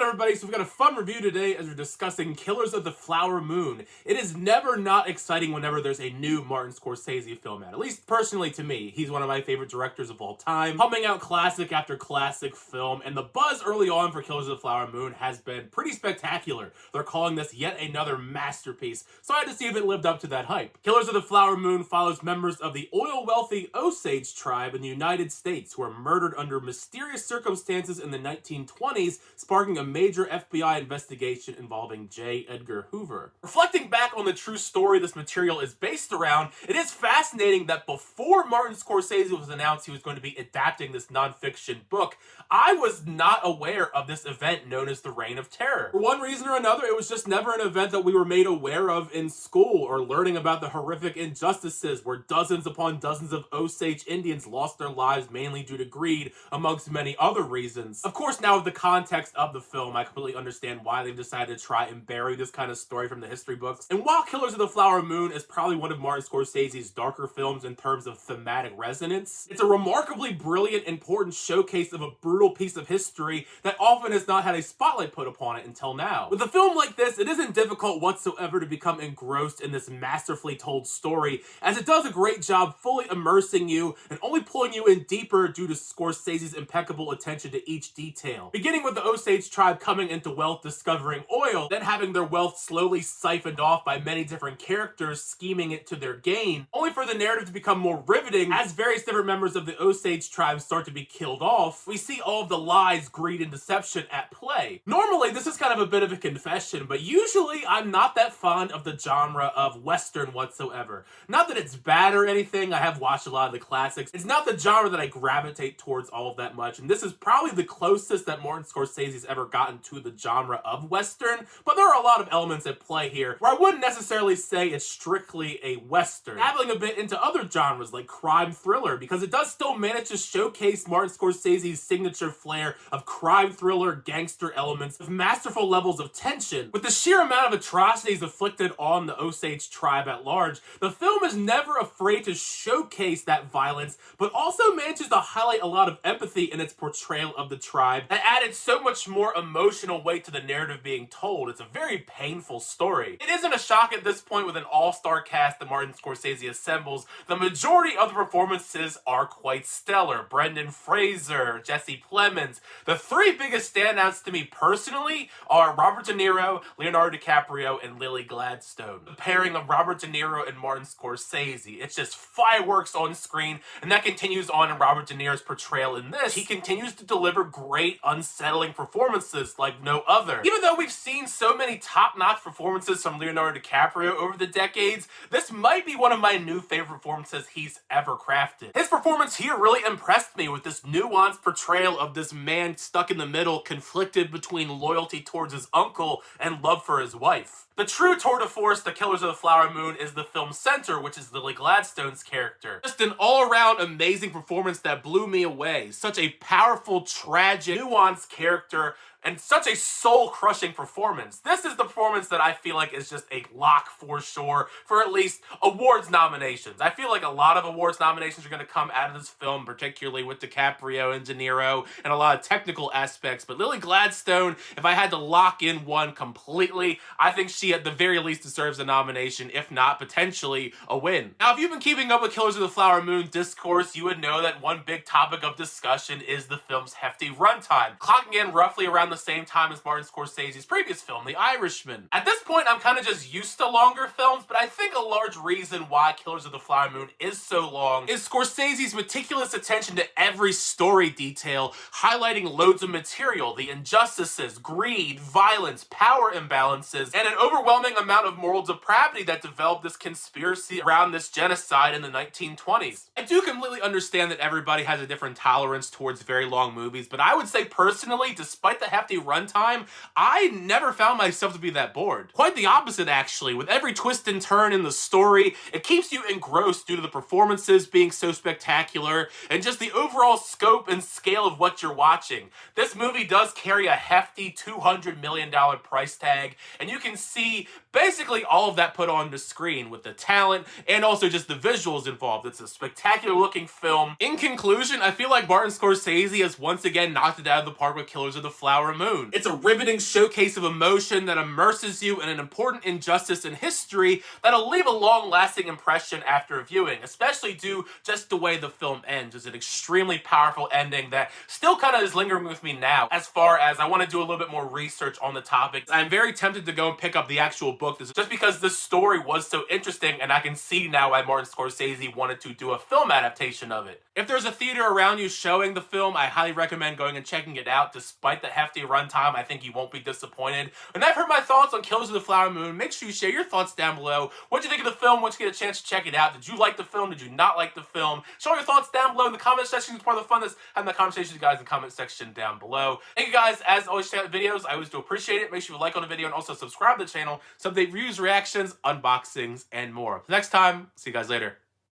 everybody? So we've got a fun review today as we're discussing Killers of the Flower Moon. It is never not exciting whenever there's a new Martin Scorsese film out. At least personally to me. He's one of my favorite directors of all time, pumping out classic after classic film, and the buzz early on for Killers of the Flower Moon has been pretty spectacular. They're calling this yet another masterpiece, so I had to see if it lived up to that hype. Killers of the Flower Moon follows members of the oil-wealthy Osage tribe in the United States who were murdered under mysterious circumstances in the 1920s, sparking a major FBI investigation involving J. Edgar Hoover. Reflecting back on the true story this material is based around, it is fascinating that before Martin Scorsese was announced he was going to be adapting this non-fiction book, I was not aware of this event known as the Reign of Terror. For one reason or another, it was just never an event that we were made aware of in school or learning about the horrific injustices where dozens upon dozens of Osage Indians lost their lives mainly due to greed, amongst many other reasons. Of course, now with the context of the film, I completely understand why they've decided to try and bury this kind of story from the history books. And while Killers of the Flower Moon is probably one of Martin Scorsese's darker films in terms of thematic resonance, it's a remarkably brilliant, important showcase of a brutal piece of history that often has not had a spotlight put upon it until now. With a film like this, it isn't difficult whatsoever to become engrossed in this masterfully told story, as it does a great job fully immersing you and only pulling you in deeper due to Scorsese's impeccable attention to each detail. Beginning with the Osage tribe coming into wealth discovering oil, then having their wealth slowly siphoned off by many different characters scheming it to their gain, only for the narrative to become more riveting as various different members of the Osage tribe start to be killed off. We see all of the lies, greed, and deception at play. Normally, this is kind of a bit of a confession, but usually I'm not that fond of the genre of Western whatsoever. Not that it's bad or anything, I have watched a lot of the classics. It's not the genre that I gravitate towards all of that much, and this is probably the closest that Martin Scorsese's ever gotten to the genre of Western, but there are a lot of elements at play here where I wouldn't necessarily say it's strictly a Western. Dabbling a bit into other genres like crime thriller, because it does still manage to showcase Martin Scorsese's signature flair of crime thriller gangster elements with masterful levels of tension. With the sheer amount of atrocities inflicted on the Osage tribe at large, the film is never afraid to showcase that violence, but also manages to highlight a lot of empathy in its portrayal of the tribe that added so much more emotional weight to the narrative being told. It's a very painful story. It isn't a shock at this point with an all-star cast that Martin Scorsese assembles. The majority of the performances are quite stellar. Brendan Fraser, Jesse Plemons. The three biggest standouts to me personally are Robert De Niro, Leonardo DiCaprio, and Lily Gladstone. The pairing of Robert De Niro and Martin Scorsese, it's just fireworks on screen, and that continues on in Robert De Niro's portrayal in this. He continues to deliver great, unsettling performances like no other. Even though we've seen so many top-notch performances from Leonardo DiCaprio over the decades, this might be one of my new favorite performances he's ever crafted. His performance here really impressed me with this nuanced portrayal of this man stuck in the middle, conflicted between loyalty towards his uncle and love for his wife. The true tour de force to Killers of the Flower Moon is the film's center, which is Lily Gladstone's character. Just an all-around amazing performance that blew me away. Such a powerful, tragic, nuanced character, and such a soul-crushing performance. This is the performance that I feel like is just a lock for sure for at least awards nominations. I feel like a lot of awards nominations are going to come out of this film, particularly with DiCaprio and De Niro and a lot of technical aspects. But Lily Gladstone, if I had to lock in one completely, I think she at the very least deserves a nomination, if not potentially a win. Now, if you've been keeping up with Killers of the Flower Moon discourse, you would know that one big topic of discussion is the film's hefty runtime, clocking in roughly around the same time as Martin Scorsese's previous film, The Irishman. At this point, I'm kind of just used to longer films, but I think a large reason why Killers of the Flower Moon is so long is Scorsese's meticulous attention to every story detail, highlighting loads of material, the injustices, greed, violence, power imbalances, and an overwhelming amount of moral depravity that developed this conspiracy around this genocide in the 1920s. I do completely understand that everybody has a different tolerance towards very long movies, but I would say personally, despite the hefty runtime, I never found myself to be that bored. Quite the opposite, actually. With every twist and turn in the story, it keeps you engrossed due to the performances being so spectacular and just the overall scope and scale of what you're watching. This movie does carry a hefty $200 million price tag, and you can see basically all of that put on the screen with the talent and also just the visuals involved. It's a spectacular looking film. In conclusion, I feel like Martin Scorsese has once again knocked it out of the park with Killers of the Flower Moon. It's a riveting showcase of emotion that immerses you in an important injustice in history that'll leave a long-lasting impression after viewing, especially due just the way the film ends. It's an extremely powerful ending that still kind of is lingering with me now, as far as I want to do a little bit more research on the topic. I'm very tempted to go and pick up the actual book just because this story was so interesting, and I can see now why Martin Scorsese wanted to do a film adaptation of it. If there's a theater around you showing the film, I highly recommend going and checking it out. Despite the hefty runtime, I think you won't be disappointed. And I've heard my thoughts on Killers of the Flower Moon. Make sure you share your thoughts down below. What did you think of the film? Once you get a chance to check it out, did you like the film? Did you not like the film? Show your thoughts down below in the comment section. It's part of the fun that's having the conversation with you guys in the comment section down below. Thank you guys, as always, check out the videos. I always do appreciate it. Make sure you like on the video and also subscribe to the channel. Some reviews, reactions, unboxings, and more. Next time, see you guys later.